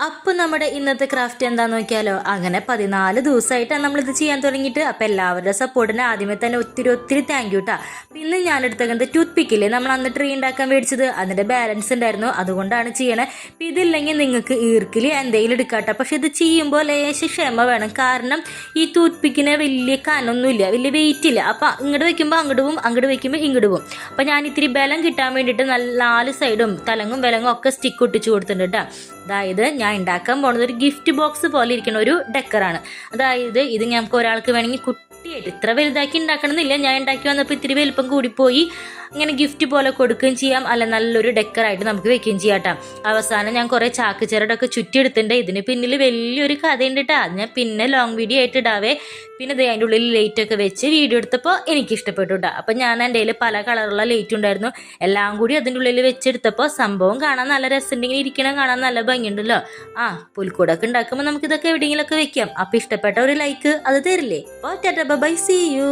അപ്പോൾ നമ്മുടെ ഇന്നത്തെ ക്രാഫ്റ്റ് എന്താന്ന് നോക്കിയാലോ. അങ്ങനെ 14 ദിവസമായിട്ടാണ് നമ്മളിത് ചെയ്യാൻ തുടങ്ങിയിട്ട്. അപ്പോൾ എല്ലാവരുടെ സപ്പോർട്ടിന് ആദ്യമേ തന്നെ ഒത്തിരി താങ്ക് യു കേട്ടോ. പിന്നെ ഞാൻ എടുത്തേക്കുന്നത് ടൂത്ത് പിക്കില്ലേ, നമ്മൾ അന്ന് ട്രീ ഉണ്ടാക്കാൻ മേടിച്ചത്, അതിൻ്റെ ബാലൻസ് ഉണ്ടായിരുന്നു, അതുകൊണ്ടാണ് ചെയ്യണേ. അപ്പോൾ ഇതില്ലെങ്കിൽ നിങ്ങൾക്ക് ഈർക്കിൽ എന്തെങ്കിലും എടുക്കാട്ടോ. പക്ഷെ ഇത് ചെയ്യുമ്പോൾ ലേശ ക്ഷമ വേണം, കാരണം ഈ ടൂത്ത് പിക്കിന് വലിയ കനൊന്നുമില്ല, വലിയ വെയിറ്റ് ഇല്ല. അപ്പോൾ ഇങ്ങോട്ട് വയ്ക്കുമ്പോൾ അങ്ങോട്ട് പോവും, അങ്ങോട്ട് വയ്ക്കുമ്പോൾ ഇങ്ങോട്ട് പോവും. അപ്പോൾ ഞാൻ ഇത്തിരി ബലം കിട്ടാൻ വേണ്ടിയിട്ട് 4 സൈഡും തലങ്ങും വിലങ്ങും ഒക്കെ സ്റ്റിക്ക് ഒട്ടിച്ച് കൊടുത്തിട്ടുണ്ട് കേട്ടോ. അതായത് ഞാൻ ഉണ്ടാക്കാൻ പോകുന്നത് ഒരു ഗിഫ്റ്റ് ബോക്സ് പോലെ ഇരിക്കുന്ന ഒരു ഡെക്കറാണ്. അതായത് ഇത് ഞങ്ങൾക്ക് ഒരാൾക്ക് വേണമെങ്കിൽ കുട്ടിയായിട്ട് ഇത്ര വലുതാക്കി ഉണ്ടാക്കണമെന്നില്ല. ഞാൻ ഉണ്ടാക്കി വന്നപ്പോൾ ഇത്തിരി വലുപ്പം കൂടിപ്പോയി, ഇങ്ങനെ ഗിഫ്റ്റ് പോലെ കൊടുക്കുകയും ചെയ്യാം, അല്ല നല്ലൊരു ഡെക്കറായിട്ട് നമുക്ക് വെക്കുകയും ചെയ്യാം കേട്ടോ. അവസാനം ഞാൻ കുറേ ചാക്ക് ചിരടൊക്കെ ചുറ്റിയെടുത്തിട്ടുണ്ട്. ഇതിന് പിന്നിൽ വലിയൊരു കഥയുണ്ട് കേട്ടോ. അത് ഞാൻ പിന്നെ ലോങ് വീഡിയോ ആയിട്ട് ഇടാവേ. പിന്നെ അതിൻ്റെ ഉള്ളിൽ ലൈറ്റൊക്കെ വെച്ച് വീഡിയോ എടുത്തപ്പോൾ എനിക്ക് ഇഷ്ടപ്പെട്ടു കേട്ടോ. അപ്പം ഞാൻ എൻ്റെ കയ്യിൽ പല കളറുള്ള ലൈറ്റ് ഉണ്ടായിരുന്നു, എല്ലാം കൂടി അതിൻ്റെ ഉള്ളിൽ വെച്ചെടുത്തപ്പോൾ സംഭവം കാണാൻ നല്ല രസമുണ്ടെങ്കിൽ ഇരിക്കണം, കാണാൻ നല്ല ഭംഗിയുണ്ടല്ലോ. പുൽക്കൂടൊക്കെ ഉണ്ടാക്കുമ്പോൾ നമുക്കിതൊക്കെ എവിടെയെങ്കിലുമൊക്കെ വെക്കാം. അപ്പോൾ ഇഷ്ടപ്പെട്ട ഒരു ലൈക്ക് അത് തരില്ലേ. അപ്പോൾ ടാറ്റാ ബൈ, സീ യു.